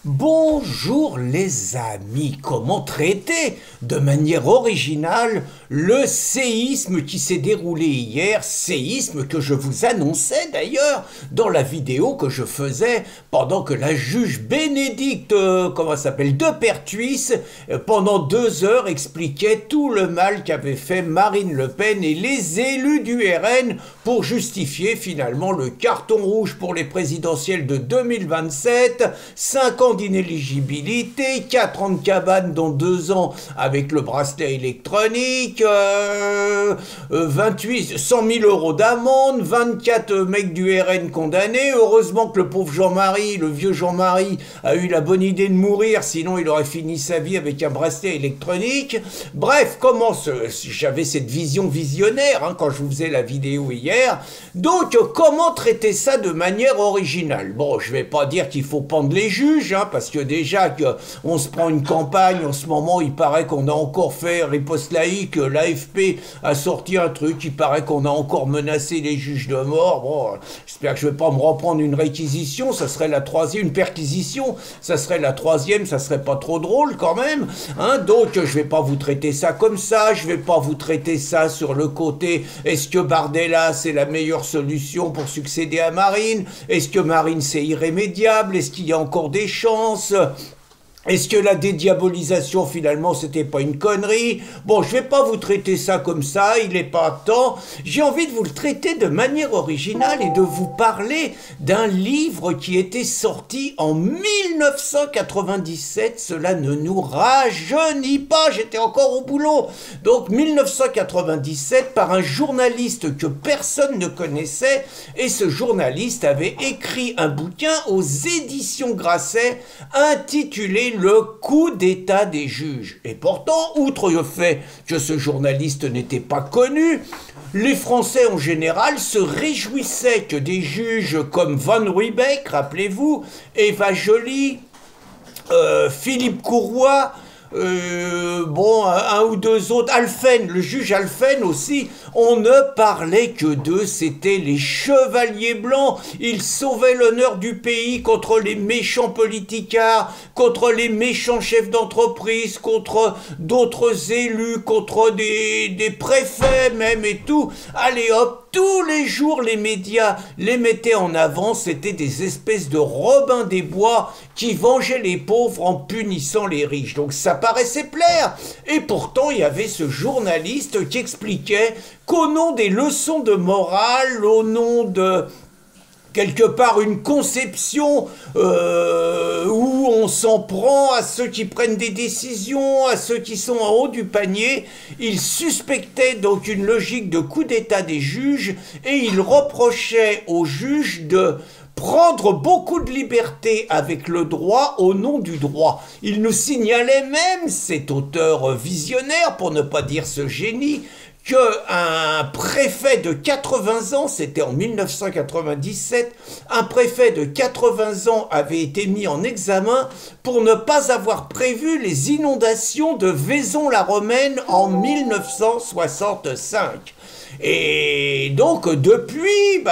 Bonjour les amis, comment traiter de manière originale le séisme qui s'est déroulé hier, séisme que je vous annonçais d'ailleurs dans la vidéo que je faisais pendant que la juge Bénédicte, de Pertuis, pendant 2 heures expliquait tout le mal qu'avaient fait Marine Le Pen et les élus du RN pour justifier finalement le carton rouge pour les présidentielles de 2027, 5 ans d'inéligibilité, 4 ans de cabane dans 2 ans avec le bracelet électronique, 100 000 euros d'amende, 24 mecs du RN condamnés. Heureusement que le pauvre Jean-Marie, le vieux Jean-Marie, a eu la bonne idée de mourir, sinon il aurait fini sa vie avec un bracelet électronique. Bref, j'avais cette vision visionnaire quand je vous faisais la vidéo hier. Donc, comment traiter ça de manière originale? Bon, je vais pas dire qu'il faut pendre les juges, parce que déjà qu'on se prend une campagne en ce moment, il paraît qu'on a encore fait riposte laïque, l'AFP a sorti un truc, il paraît qu'on a encore menacé les juges de mort. Bon, j'espère que je vais pas me reprendre une réquisition, ça serait la troisième, une perquisition, ça serait la troisième, ça serait pas trop drôle quand même, donc je vais pas vous traiter ça comme ça, je vais pas vous traiter ça sur le côté, est-ce que Bardella c'est la meilleure solution pour succéder à Marine, est-ce que Marine c'est irrémédiable, est-ce qu'il y a encore des chances? Est-ce que la dédiabolisation, finalement, c'était pas une connerie? Bon, je vais pas vous traiter ça comme ça, il est pas temps. J'ai envie de vous le traiter de manière originale et de vous parler d'un livre qui était sorti en 1997. Cela ne nous rajeunit pas, j'étais encore au boulot. Donc, 1997, par un journaliste que personne ne connaissait. Et ce journaliste avait écrit un bouquin aux éditions Grasset intitulé le coup d'état des juges. Et pourtant, outre le fait que ce journaliste n'était pas connu, les Français en général se réjouissaient que des juges comme Van Ruybeck, rappelez-vous, Eva Joly, Philippe Courroy, un ou deux autres, Alphen, le juge Alphen aussi, on ne parlait que d'eux, c'était les chevaliers blancs, ils sauvaient l'honneur du pays contre les méchants politicards, contre les méchants chefs d'entreprise, contre d'autres élus, contre des préfets même et tout. Allez hop, tous les jours les médias les mettaient en avant, c'était des espèces de Robin des Bois qui vengeaient les pauvres en punissant les riches. Donc ça paraissait plaire. Et pourtant, il y avait ce journaliste qui expliquait qu'au nom des leçons de morale, au nom de quelque part une conception où on s'en prend à ceux qui prennent des décisions, à ceux qui sont en haut du panier, il suspectait donc une logique de coup d'état des juges et il reprochait aux juges de prendre beaucoup de liberté avec le droit au nom du droit. Il nous signalait même, cet auteur visionnaire, pour ne pas dire ce génie, qu'un préfet de 80 ans, c'était en 1997, un préfet de 80 ans avait été mis en examen pour ne pas avoir prévu les inondations de Vaison-la-Romaine en 1965. Et donc, depuis,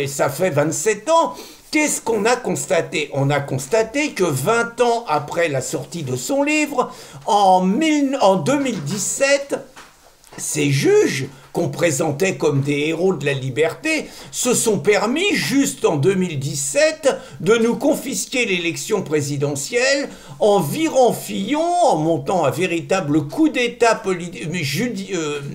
ça fait 27 ans, qu'est-ce qu'on a constaté? On a constaté que 20 ans après la sortie de son livre, en 2017, ces juges, qu'on présentait comme des héros de la liberté, se sont permis, juste en 2017, de nous confisquer l'élection présidentielle en virant Fillon, en montant un véritable coup d'état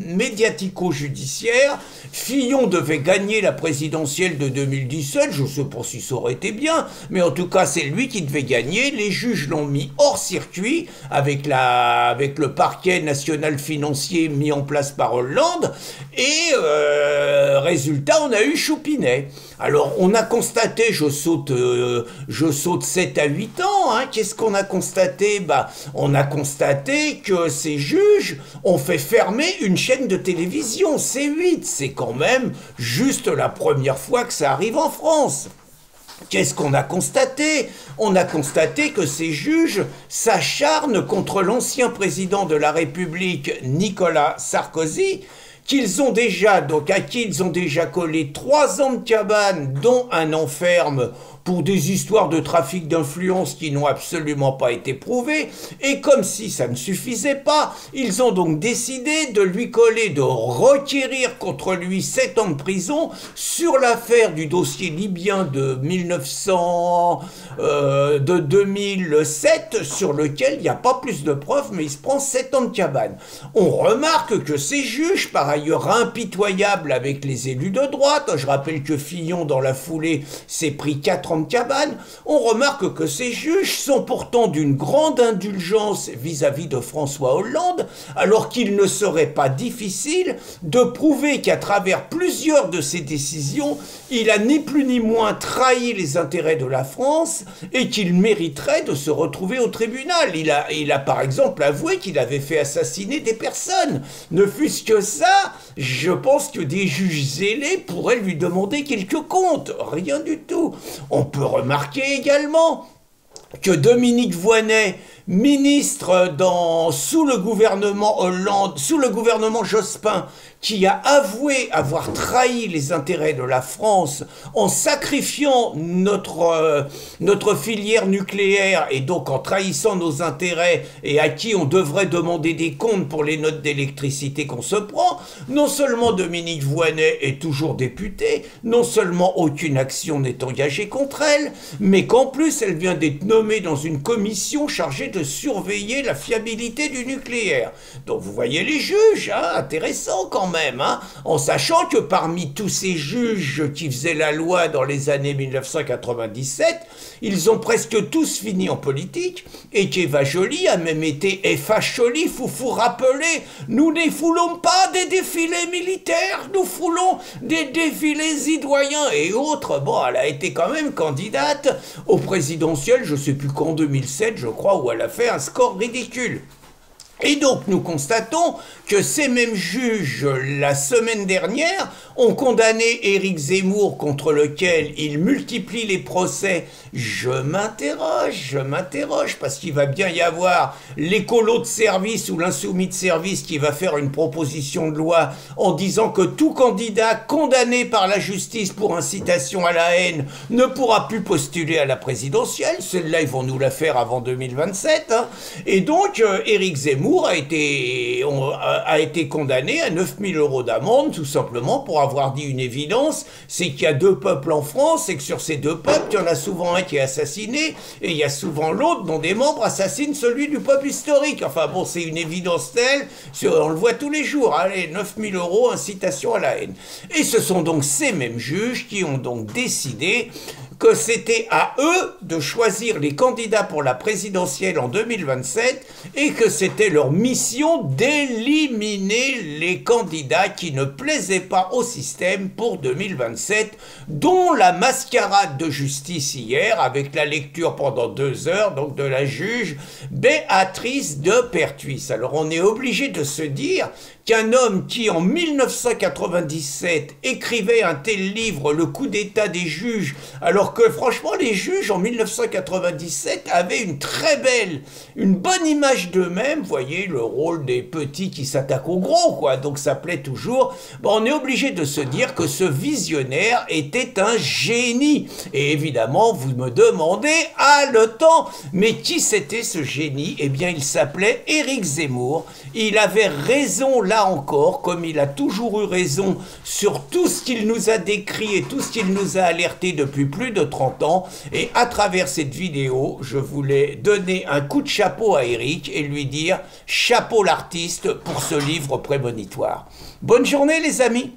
médiatico-judiciaire. Fillon devait gagner la présidentielle de 2017, je ne sais pas si ça aurait été bien, mais en tout cas c'est lui qui devait gagner. Les juges l'ont mis hors circuit avec le parquet national financier mis en place par Hollande. Et résultat, on a eu Choupinet. Alors, on a constaté, je saute 7 à 8 ans, qu'est-ce qu'on a constaté? On a constaté que ces juges ont fait fermer une chaîne de télévision, C8. C'est quand même juste la première fois que ça arrive en France. Qu'est-ce qu'on a constaté? On a constaté que ces juges s'acharnent contre l'ancien président de la République, Nicolas Sarkozy, à qui ils ont déjà collé 3 ans de cabane, dont un enferme pour des histoires de trafic d'influence qui n'ont absolument pas été prouvées, et comme si ça ne suffisait pas, ils ont donc décidé de lui coller, de requérir contre lui 7 ans de prison sur l'affaire du dossier libyen de 2007, sur lequel il n'y a pas plus de preuves, mais il se prend 7 ans de cabane. On remarque que ces juges, par ailleurs impitoyables avec les élus de droite, je rappelle que Fillon, dans la foulée, s'est pris 4 ans de cabane, on remarque que ces juges sont pourtant d'une grande indulgence vis-à-vis de François Hollande, alors qu'il ne serait pas difficile de prouver qu'à travers plusieurs de ses décisions, il a ni plus ni moins trahi les intérêts de la France et qu'il mériterait de se retrouver au tribunal. Il a par exemple avoué qu'il avait fait assassiner des personnes. Ne fût-ce que ça, je pense que des juges zélés pourraient lui demander quelques comptes. Rien du tout. On peut remarquer également que Dominique Voynet, ministre sous le gouvernement Hollande, sous le gouvernement Jospin, qui a avoué avoir trahi les intérêts de la France en sacrifiant notre filière nucléaire et donc en trahissant nos intérêts et à qui on devrait demander des comptes pour les notes d'électricité qu'on se prend, non seulement Dominique Voynet est toujours députée, non seulement aucune action n'est engagée contre elle, mais qu'en plus elle vient d'être nommée dans une commission chargée de surveiller la fiabilité du nucléaire. Donc vous voyez les juges, hein, intéressant quand même, hein, en sachant que parmi tous ces juges qui faisaient la loi dans les années 1997, ils ont presque tous fini en politique, et qu'Eva Joly a même été Eva Joly, faut rappeler, nous ne foulons pas des défilés militaires, nous foulons des défilés citoyens et autres. Bon, elle a été quand même candidate au présidentiel, je sais plus qu'en 2007, je crois, où elle a fait un score ridicule. Et donc nous constatons que ces mêmes juges, la semaine dernière, ont condamné Éric Zemmour, contre lequel il multiplie les procès. Je m'interroge, parce qu'il va bien y avoir l'écolo de service ou l'insoumis de service qui va faire une proposition de loi en disant que tout candidat condamné par la justice pour incitation à la haine ne pourra plus postuler à la présidentielle. Celle-là, ils vont nous la faire avant 2027. Hein. Et donc, Éric Zemmour a été condamné à 9 000 € d'amende, tout simplement pour avoir dit une évidence, c'est qu'il y a 2 peuples en France, et que sur ces 2 peuples, il y en a souvent un qui est assassiné, et il y a souvent l'autre dont des membres assassinent celui du peuple historique. Enfin bon, c'est une évidence telle, on le voit tous les jours, allez, 9 000 €, incitation à la haine. Et ce sont donc ces mêmes juges qui ont donc décidé que c'était à eux de choisir les candidats pour la présidentielle en 2027 et que c'était leur mission d'éliminer les candidats qui ne plaisaient pas au système pour 2027, dont la mascarade de justice hier avec la lecture pendant 2 heures donc de la juge Béatrice de Pertuis. Alors on est obligé de se dire qu'un homme qui en 1997 écrivait un tel livre, Le coup d'état des juges, alors que franchement les juges en 1997 avaient une bonne image d'eux-mêmes, vous voyez, le rôle des petits qui s'attaquent aux gros, quoi, donc ça plaît toujours. Bon, on est obligé de se dire que ce visionnaire était un génie. Et évidemment, vous me demandez, haletant, mais qui c'était ce génie? Eh bien, il s'appelait Éric Zemmour. Il avait raison là encore, comme il a toujours eu raison sur tout ce qu'il nous a décrit et tout ce qu'il nous a alerté depuis plus de 30 ans. Et à travers cette vidéo, je voulais donner un coup de chapeau à Éric et lui dire chapeau l'artiste pour ce livre prémonitoire. Bonne journée les amis!